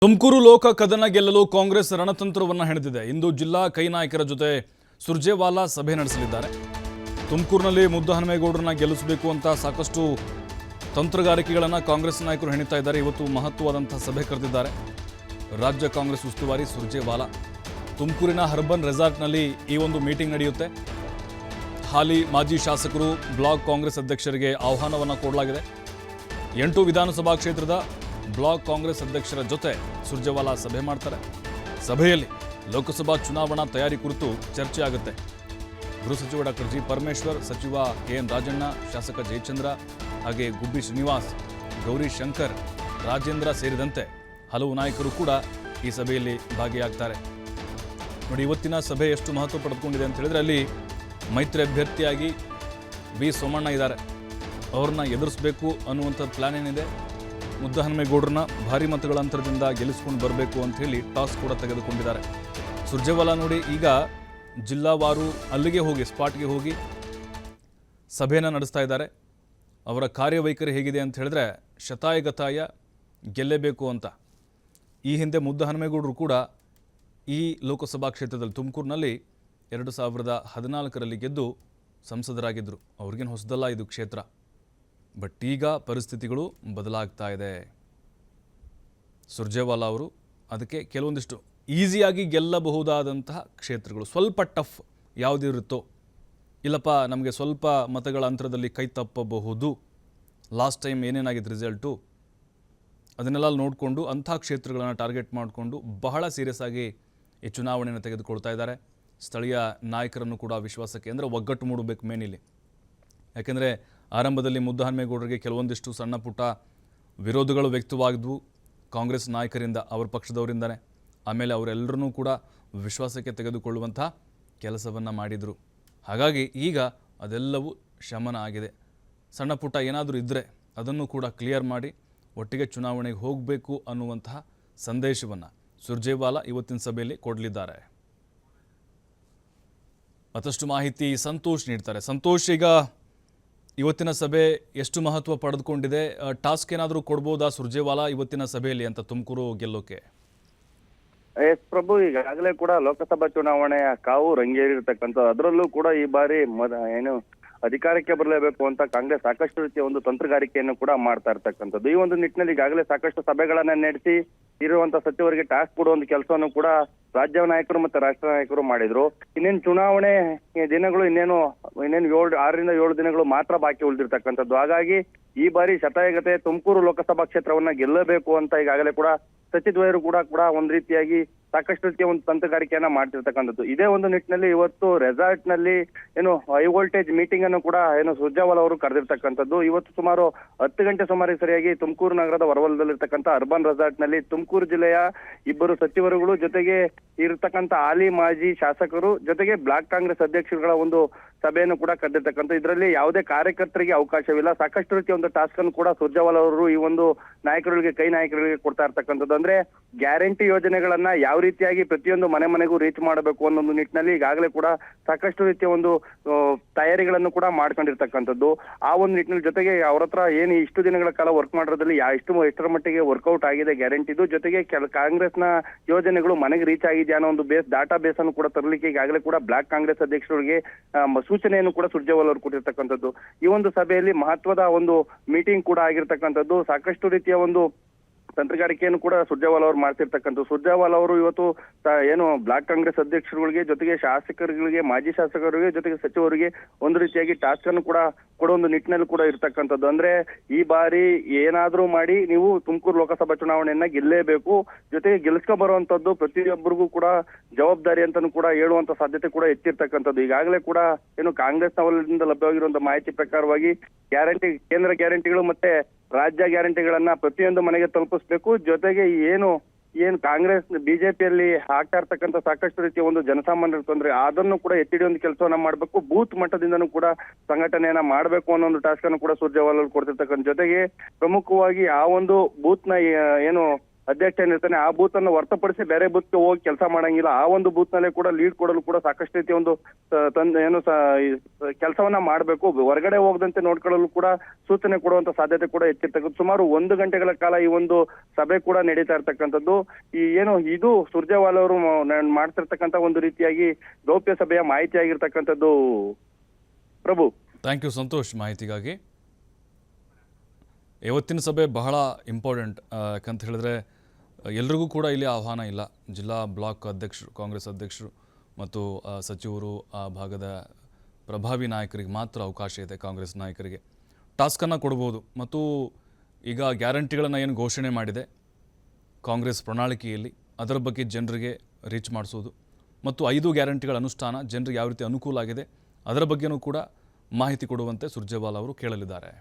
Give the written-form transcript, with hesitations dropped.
ತುಮಕೂರು ಲೋಕ ಕದನ ಗೆಲ್ಲಲು ಕಾಂಗ್ರೆಸ್ ರಣತಂತ್ರವನ್ನು ಹೆಣೆದಿದೆ. ಇಂದು ಜಿಲ್ಲಾ ಕೈ ನಾಯಕರ ಜೊತೆ ಸುರ್ಜೇವಾಲಾ ಸಭೆ ನಡೆಸಲಿದ್ದಾರೆ. ತುಮಕೂರಿನಲ್ಲಿ ಮುದ್ದಹನುಮೇಗೌಡರನ್ನ ಗೆಲ್ಲಿಸಬೇಕು ಅಂತ ಸಾಕಷ್ಟು ತಂತ್ರಗಾರಿಕೆಗಳನ್ನು ಕಾಂಗ್ರೆಸ್ ನಾಯಕರು ಹೆಣಿತಾ ಇದ್ದಾರೆ. ಇವತ್ತು ಮಹತ್ವವಾದಂಥ ಸಭೆ ಕರೆದಿದ್ದಾರೆ. ರಾಜ್ಯ ಕಾಂಗ್ರೆಸ್ ಉಸ್ತುವಾರಿ ಸುರ್ಜೇವಾಲಾ ತುಮಕೂರಿನ ಅರ್ಬನ್ ರೆಸಾರ್ಟ್ನಲ್ಲಿ ಈ ಒಂದು ಮೀಟಿಂಗ್ ನಡೆಯುತ್ತೆ. ಹಾಲಿ ಮಾಜಿ ಶಾಸಕರು ಬ್ಲಾಕ್ ಕಾಂಗ್ರೆಸ್ ಅಧ್ಯಕ್ಷರಿಗೆ ಆಹ್ವಾನವನ್ನು ಕೊಡಲಾಗಿದೆ. 8 ವಿಧಾನಸಭಾ ಕ್ಷೇತ್ರದ ಬ್ಲಾಕ್ ಕಾಂಗ್ರೆಸ್ ಅಧ್ಯಕ್ಷರ ಜೊತೆ ಸುರ್ಜೇವಾಲಾ ಸಭೆ ಮಾಡ್ತಾರೆ. ಸಭೆಯಲ್ಲಿ ಲೋಕಸಭಾ ಚುನಾವಣಾ ತಯಾರಿ ಕುರಿತು ಚರ್ಚೆ ಆಗುತ್ತೆ. ಗೃಹ ಸಚಿವ ಡಾಕ್ಟರ್ ಜಿ ಪರಮೇಶ್ವರ್, ಸಚಿವ KN ರಾಜಣ್ಣ, ಶಾಸಕ ಜಯಚಂದ್ರ, ಹಾಗೆ ಗುಬ್ಬಿ ಶ್ರೀನಿವಾಸ್, ಗೌರಿ ಶಂಕರ್, ರಾಜೇಂದ್ರ ಸೇರಿದಂತೆ ಹಲವು ನಾಯಕರು ಕೂಡ ಈ ಸಭೆಯಲ್ಲಿ ಭಾಗಿಯಾಗ್ತಾರೆ. ನೋಡಿ, ಇವತ್ತಿನ ಸಭೆ ಎಷ್ಟು ಮಹತ್ವ ಪಡೆದುಕೊಂಡಿದೆ ಅಂತ ಹೇಳಿದ್ರೆ, ಅಲ್ಲಿ ಮೈತ್ರಿ ಅಭ್ಯರ್ಥಿಯಾಗಿ ಬಿ ಸೋಮಣ್ಣ ಇದ್ದಾರೆ. ಅವ್ರನ್ನ ಎದುರಿಸಬೇಕು ಅನ್ನುವಂಥ ಪ್ಲಾನ್ ಏನಿದೆ. ಮುದ್ದಹನುಮೇಗೌಡರನ್ನ ಭಾರಿ ಮತಗಳ ಅಂತರದಿಂದ ಗೆಲ್ಲಿಸ್ಕೊಂಡು ಬರಬೇಕು ಅಂತ ಹೇಳಿ ಟಾಸ್ ಕೂಡ ತೆಗೆದುಕೊಂಡಿದ್ದಾರೆ. ಸುರ್ಜೇವಾಲಾ ನೋಡಿ, ಈಗ ಜಿಲ್ಲಾವಾರು ಅಲ್ಲಿಗೆ ಹೋಗಿ ಸ್ಪಾಟ್ಗೆ ಹೋಗಿ ಸಭೆಯನ್ನು ನಡೆಸ್ತಾ ಇದ್ದಾರೆ. ಅವರ ಕಾರ್ಯವೈಖರಿ ಹೇಗಿದೆ ಅಂತ ಹೇಳಿದ್ರೆ, ಶತಾಯಗತಾಯ ಗೆಲ್ಲೇಬೇಕು ಅಂತ. ಈ ಹಿಂದೆ ಮುದ್ದಹನುಮೇಗೌಡರು ಕೂಡ ಈ ಲೋಕಸಭಾ ಕ್ಷೇತ್ರದಲ್ಲಿ ತುಮಕೂರಿನಲ್ಲಿ 2014ರಲ್ಲಿ ಗೆದ್ದು ಸಂಸದರಾಗಿದ್ದರು. ಅವ್ರಿಗೇನು ಹೊಸದಲ್ಲ ಇದು ಕ್ಷೇತ್ರ. ಬಟ್ ಈಗ ಪರಿಸ್ಥಿತಿಗಳು ಬದಲಾಗ್ತಾ ಇದೆ. ಸುರ್ಜೇವಾಲಾ ಅವರು ಅದಕ್ಕೆ ಕೆಲವೊಂದಿಷ್ಟು ಈಸಿಯಾಗಿ ಗೆಲ್ಲಬಹುದಾದಂತಹ ಕ್ಷೇತ್ರಗಳು, ಸ್ವಲ್ಪ ಟಫ್ ಯಾವುದಿರುತ್ತೋ, ಇಲ್ಲಪ್ಪ ನಮಗೆ ಸ್ವಲ್ಪ ಮತಗಳ ಅಂತರದಲ್ಲಿ ಕೈ ತಪ್ಪಬಹುದು, ಲಾಸ್ಟ್ ಟೈಮ್ ಏನೇನಾಗಿತ್ತು ರಿಸಲ್ಟು, ಅದನ್ನೆಲ್ಲ ನೋಡಿಕೊಂಡು ಅಂಥ ಕ್ಷೇತ್ರಗಳನ್ನು ಟಾರ್ಗೆಟ್ ಮಾಡಿಕೊಂಡು ಬಹಳ ಸೀರಿಯಸ್ ಆಗಿ ಈ ಚುನಾವಣೆಯನ್ನು ತೆಗೆದುಕೊಳ್ತಾ ಇದ್ದಾರೆ. ಸ್ಥಳೀಯ ನಾಯಕರನ್ನು ಕೂಡ ವಿಶ್ವಾಸಕ್ಕೆ, ಅಂದರೆ ಒಗ್ಗಟ್ಟು ಮೂಡಬೇಕು ಮೇನ್ ಇಲ್ಲಿ. ಯಾಕೆಂದರೆ ಆರಂಭದಲ್ಲಿ ಮುದ್ದಹನುಮೇಗೌಡರಿಗೆ ಕೆಲವೊಂದಿಷ್ಟು ಸಣ್ಣ ಪುಟ್ಟ ವಿರೋಧಗಳು ವ್ಯಕ್ತವಾಗಿದ್ವು ಕಾಂಗ್ರೆಸ್ ನಾಯಕರಿಂದ, ಅವರ ಪಕ್ಷದವರಿಂದನೇ. ಆಮೇಲೆ ಅವರೆಲ್ಲರನ್ನೂ ಕೂಡ ವಿಶ್ವಾಸಕ್ಕೆ ತೆಗೆದುಕೊಳ್ಳುವಂಥ ಕೆಲಸವನ್ನು ಮಾಡಿದರು. ಹಾಗಾಗಿ ಈಗ ಅದೆಲ್ಲವೂ ಶಮನ ಆಗಿದೆ. ಸಣ್ಣ ಪುಟ್ಟ ಏನಾದರೂ ಇದ್ದರೆ ಅದನ್ನು ಕೂಡ ಕ್ಲಿಯರ್ ಮಾಡಿ ಒಟ್ಟಿಗೆ ಚುನಾವಣೆಗೆ ಹೋಗಬೇಕು ಅನ್ನುವಂತಹ ಸಂದೇಶವನ್ನು ಸುರ್ಜೇವಾಲಾ ಇವತ್ತಿನ ಸಭೆಯಲ್ಲಿ ಕೊಡಲಿದ್ದಾರೆ. ಮತ್ತಷ್ಟು ಮಾಹಿತಿ ಸಂತೋಷ್ ನೀಡ್ತಾರೆ. ಸಂತೋಷ್, ಈಗ ಇವತ್ತಿನ ಸಭೆ ಎಷ್ಟು ಮಹತ್ವ ಪಡೆದುಕೊಂಡಿದೆ? ಟಾಸ್ಕ್ ಏನಾದರೂ ಕೊಡ್ಬೋದಾ ಸುರ್ಜೇವಾಲಾ ಇವತ್ತಿನ ಸಭೆಯಲ್ಲಿ ಅಂತ ತುಮಕೂರು ಗೆಲ್ಲೋಕೆ? ಎಸ್ ಪ್ರಭು, ಈಗಾಗಲೇ ಕೂಡ ಲೋಕಸಭಾ ಚುನಾವಣೆಯ ಕಾವು ರಂಗೇರಿರ್ತಕ್ಕಂಥದ್ದು. ಅದರಲ್ಲೂ ಕೂಡ ಈ ಬಾರಿ ಏನು ಅಧಿಕಾರಕ್ಕೆ ಬರಲೇಬೇಕು ಅಂತ ಕಾಂಗ್ರೆಸ್ ಸಾಕಷ್ಟು ರೀತಿಯ ಒಂದು ತಂತ್ರಗಾರಿಕೆಯನ್ನು ಕೂಡ ಮಾಡ್ತಾ ಇರ್ತಕ್ಕಂಥದ್ದು. ಈ ಒಂದು ನಿಟ್ಟಿನಲ್ಲಿ ಈಗಾಗಲೇ ಸಾಕಷ್ಟು ಸಭೆಗಳನ್ನ ನಡೆಸಿ ಇರುವಂತ ಸಚಿವರಿಗೆ ಟಾಸ್ಕ್ ಕೊಡುವ ಒಂದು ಕೆಲಸವನ್ನು ಕೂಡ ರಾಜ್ಯ ನಾಯಕರು ಮತ್ತೆ ರಾಷ್ಟ್ರ ನಾಯಕರು ಮಾಡಿದ್ರು. ಇನ್ನೇನು ಚುನಾವಣೆ ದಿನಗಳು ಇನ್ನೇನು 6ರಿಂದ 7 ದಿನಗಳು ಮಾತ್ರ ಬಾಕಿ ಉಳಿದಿರ್ತಕ್ಕಂಥದ್ದು. ಹಾಗಾಗಿ ಈ ಬಾರಿ ಶತಾಯಗತೆ ತುಮಕೂರು ಲೋಕಸಭಾ ಕ್ಷೇತ್ರವನ್ನ ಗೆಲ್ಲಬೇಕು ಅಂತ ಈಗಾಗಲೇ ಕೂಡ ಸಚಿವರು ಕೂಡ ಒಂದ್ ರೀತಿಯಾಗಿ ಸಾಕಷ್ಟು ರೀತಿಯ ಒಂದು ತಂತ್ರಗಾರಿಕೆಯನ್ನ ಮಾಡ್ತಿರ್ತಕ್ಕಂಥದ್ದು. ಇದೇ ಒಂದು ನಿಟ್ಟಿನಲ್ಲಿ ಇವತ್ತು ರೆಸಾರ್ಟ್ ನಲ್ಲಿ ಏನು ಹೈ ವೋಲ್ಟೇಜ್ ಮೀಟಿಂಗ್ ಅನ್ನು ಕೂಡ ಏನು ಸುರ್ಜೇವಾಲಾ ಅವರು ಕರೆದಿರ್ತಕ್ಕಂಥದ್ದು. ಇವತ್ತು ಸುಮಾರು 10 ಗಂಟೆ ಸುಮಾರಿಗೆ ಸರಿಯಾಗಿ ತುಮಕೂರು ನಗರದ ಹೊರವಲಯದಲ್ಲಿರ್ತಕ್ಕಂಥ ಅರ್ಬನ್ ರೆಸಾರ್ಟ್ ನಲ್ಲಿ ತುಮಕೂರು ಜಿಲ್ಲೆಯ 2 ಸಚಿವರುಗಳು ಜೊತೆಗೆ ಇರತಕ್ಕಂಥ ಹಾಲಿ ಮಾಜಿ ಶಾಸಕರು ಜೊತೆಗೆ ಬ್ಲಾಕ್ ಕಾಂಗ್ರೆಸ್ ಅಧ್ಯಕ್ಷರುಗಳ ಒಂದು ಸಭೆಯನ್ನು ಕೂಡ ಕರೆದಿರ್ತಕ್ಕಂಥ. ಇದರಲ್ಲಿ ಯಾವುದೇ ಕಾರ್ಯಕರ್ತರಿಗೆ ಅವಕಾಶವಿಲ್ಲ. ಸಾಕಷ್ಟು ರೀತಿಯ ಒಂದು ಟಾಸ್ಕ್ ಅನ್ನು ಕೂಡ ಸುರ್ಜೇವಾಲಾ ಅವರು ಈ ಒಂದು ನಾಯಕರುಗಳಿಗೆ, ಕೈ ನಾಯಕರುಗಳಿಗೆ ಕೊಡ್ತಾ ಇರ್ತಕ್ಕಂಥದ್ದು. ಅಂದ್ರೆ ಗ್ಯಾರಂಟಿ ಯೋಜನೆಗಳನ್ನ ಯಾವ ರೀತಿಯಾಗಿ ಪ್ರತಿಯೊಂದು ಮನೆಗೂ ರೀಚ್ ಮಾಡಬೇಕು ಅನ್ನೋ ಒಂದು ನಿಟ್ಟಿನಲ್ಲಿ ಈಗಾಗಲೇ ಕೂಡ ಸಾಕಷ್ಟು ರೀತಿಯ ಒಂದು ತಯಾರಿಗಳನ್ನು ಕೂಡ ಮಾಡ್ಕೊಂಡಿರ್ತಕ್ಕಂಥದ್ದು. ಆ ಒಂದು ನಿಟ್ಟಿನಲ್ಲಿ ಜೊತೆಗೆ ಅವ್ರ ಹತ್ರ ಏನು ಇಷ್ಟು ದಿನಗಳ ಕಾಲ ವರ್ಕ್ ಮಾಡೋದ್ರಲ್ಲಿ ಎಷ್ಟರ ಮಟ್ಟಿಗೆ ವರ್ಕೌಟ್ ಆಗಿದೆ ಗ್ಯಾರಂಟಿದು, ಜೊತೆಗೆ ಕಾಂಗ್ರೆಸ್ನ ಯೋಜನೆಗಳು ಮನೆಗೆ ರೀಚ್ ಆಗಿದೆಯಾ ಅನ್ನೋ ಒಂದು ಡಾಟಾ ಬೇಸ್ ಅನ್ನು ಕೂಡ ತರಲಿಕ್ಕೆ ಈಗಾಗಲೇ ಕೂಡ ಬ್ಲಾಕ್ ಕಾಂಗ್ರೆಸ್ ಅಧ್ಯಕ್ಷರಿಗೆ ಸೂಚನೆಯನ್ನು ಕೂಡ ಸುರ್ಜೇವಾಲಾ ಅವರು ಕೊಟ್ಟಿರ್ತಕ್ಕಂಥದ್ದು. ಈ ಒಂದು ಸಭೆಯಲ್ಲಿ ಮಹತ್ವದ ಒಂದು ಮೀಟಿಂಗ್ ಕೂಡ ಆಗಿರ್ತಕ್ಕಂಥದ್ದು. ಸಾಕಷ್ಟು ರೀತಿಯ ಒಂದು ತಂತ್ರಗಾರಿಕೆಯನ್ನು ಕೂಡ ಸುರ್ಜೇವಾಲಾ ಅವರು ಮಾಡ್ತಿರ್ತಕ್ಕಂಥ. ಸುರ್ಜೇವಾಲಾ ಅವರು ಇವತ್ತು ಏನು ಬ್ಲಾಕ್ ಕಾಂಗ್ರೆಸ್ ಅಧ್ಯಕ್ಷರುಗಳಿಗೆ ಜೊತೆಗೆ ಶಾಸಕರುಗಳಿಗೆ, ಮಾಜಿ ಶಾಸಕರಿಗೆ ಜೊತೆಗೆ ಸಚಿವರಿಗೆ ಒಂದು ರೀತಿಯಾಗಿ ಟಾಸ್ಕ್ ಅನ್ನು ಕೂಡ ಕೊಡೋ ಒಂದು ನಿಟ್ಟಿನಲ್ಲಿ ಕೂಡ ಇರ್ತಕ್ಕಂಥದ್ದು. ಅಂದ್ರೆ ಈ ಬಾರಿ ಏನಾದ್ರೂ ಮಾಡಿ ನೀವು ತುಮಕೂರು ಲೋಕಸಭಾ ಚುನಾವಣೆಯನ್ನ ಗೆಲ್ಲೇಬೇಕು, ಜೊತೆಗೆ ಗೆಲ್ಸ್ಕೊ ಬರುವಂತದ್ದು ಪ್ರತಿಯೊಬ್ಬರಿಗೂ ಕೂಡ ಜವಾಬ್ದಾರಿ ಅಂತಾನು ಕೂಡ ಹೇಳುವಂತ ಸಾಧ್ಯತೆ ಕೂಡ ಹೆಚ್ಚಿರ್ತಕ್ಕಂಥದ್ದು. ಈಗಾಗಲೇ ಕೂಡ ಏನು ಕಾಂಗ್ರೆಸ್ನ ವಲಯದಿಂದ ಲಭ್ಯವಾಗಿರುವಂತಹ ಮಾಹಿತಿ ಪ್ರಕಾರವಾಗಿ ಕೇಂದ್ರ ಗ್ಯಾರಂಟಿಗಳು ಮತ್ತೆ ರಾಜ್ಯ ಗ್ಯಾರಂಟಿಗಳನ್ನ ಪ್ರತಿಯೊಂದು ಮನೆಗೆ ತಲುಪಿಸ್ಬೇಕು. ಜೊತೆಗೆ ಏನು ಕಾಂಗ್ರೆಸ್ ಬಿಜೆಪಿಯಲ್ಲಿ ಆಗ್ತಾ ಇರ್ತಕ್ಕಂಥ ಸಾಕಷ್ಟು ರೀತಿಯ ಒಂದು ಜನಸಾಮಾನ್ಯರ ತೊಂದರೆ ಅದನ್ನು ಕೂಡ ಎತ್ತಿಡಿ ಒಂದು ಕೆಲಸವನ್ನ ಮಾಡ್ಬೇಕು. ಬೂತ್ ಮಟ್ಟದಿಂದನೂ ಕೂಡ ಸಂಘಟನೆಯನ್ನ ಮಾಡ್ಬೇಕು ಅನ್ನೋ ಒಂದು ಟಾಸ್ಕ್ ಅನ್ನು ಕೂಡ ಸುರ್ಜೇವಾಲಾ ಕೊಡ್ತಿರ್ತಕ್ಕಂಥ. ಜೊತೆಗೆ ಪ್ರಮುಖವಾಗಿ ಆ ಒಂದು ಬೂತ್ ನ ಏನು ಅಧ್ಯಕ್ಷ ಏನಿರ್ತಾನೆ ಆ ಬೂತ್ ಅನ್ನು ಹೊರತುಪಡಿಸಿ ಬೇರೆ ಬೂತ್ಗೆ ಹೋಗಿ ಕೆಲಸ ಮಾಡಂಗಿಲ್ಲ. ಆ ಒಂದು ಬೂತ್ ನಲ್ಲೇ ಕೂಡ ಲೀಡ್ ಕೊಡಲು ಕೂಡ ಸಾಕಷ್ಟು ರೀತಿಯ ಒಂದು ಕೆಲಸವನ್ನ ಮಾಡಬೇಕು. ಹೊರಗಡೆ ಹೋಗದಂತೆ ನೋಡ್ಕೊಳ್ಳಲು ಕೂಡ ಸೂಚನೆ ಕೊಡುವಂತ ಸಾಧ್ಯತೆ ಕೂಡ ಹೆಚ್ಚಿರ್ತಕ್ಕಂಥ. ಸುಮಾರು 1 ಗಂಟೆಗಳ ಕಾಲ ಈ ಒಂದು ಸಭೆ ಕೂಡ ನಡೀತಾ ಇರ್ತಕ್ಕಂಥದ್ದು. ಇದು ಸುರ್ಜೇವಾಲಾ ಅವರು ಮಾಡ್ತಿರ್ತಕ್ಕಂಥ ಒಂದು ರೀತಿಯಾಗಿ ಗೌಪ್ಯ ಸಭೆಯ ಮಾಹಿತಿ ಆಗಿರ್ತಕ್ಕಂಥದ್ದು. ಪ್ರಭು, ಥ್ಯಾಂಕ್ ಯು ಸಂತೋಷ್ ಮಾಹಿತಿಗಾಗಿ. ಇವತ್ತಿನ ಸಭೆ ಬಹಳ ಇಂಪಾರ್ಟೆಂಟ್, ಯಾಕಂತ ಹೇಳಿದ್ರೆ ಎಲ್ರಿಗೂ ಕೂಡ ಇಲ್ಲಿ ಆಹ್ವಾನ ಇಲ್ಲ. ಜಿಲ್ಲಾ ಬ್ಲಾಕ್ ಅಧ್ಯಕ್ಷರು, ಕಾಂಗ್ರೆಸ್ ಅಧ್ಯಕ್ಷರು ಮತ್ತು ಸಚಿವರು, ಆ ಭಾಗದ ಪ್ರಭಾವಿ ನಾಯಕರಿಗೆ ಮಾತ್ರ ಅವಕಾಶ ಇದೆ. ಕಾಂಗ್ರೆಸ್ ನಾಯಕರಿಗೆ ಟಾಸ್ಕನ್ನು ಕೊಡ್ಬೋದು. ಮತ್ತು ಈಗ ಗ್ಯಾರಂಟಿಗಳನ್ನು ಏನು ಘೋಷಣೆ ಮಾಡಿದೆ ಕಾಂಗ್ರೆಸ್ ಪ್ರಣಾಳಿಕೆಯಲ್ಲಿ, ಅದರ ಬಗ್ಗೆ ಜನರಿಗೆ ರೀಚ್ ಮಾಡಿಸೋದು ಮತ್ತು 5 ಗ್ಯಾರಂಟಿಗಳ ಅನುಷ್ಠಾನ ಜನರಿಗೆ ಯಾವ ರೀತಿ ಅನುಕೂಲ ಆಗಿದೆ ಅದರ ಬಗ್ಗೆಯೂ ಕೂಡ ಮಾಹಿತಿ ಕೊಡುವಂತೆ ಸುರ್ಜೇವಾಲಾ ಅವರು ಕೇಳಲಿದ್ದಾರೆ.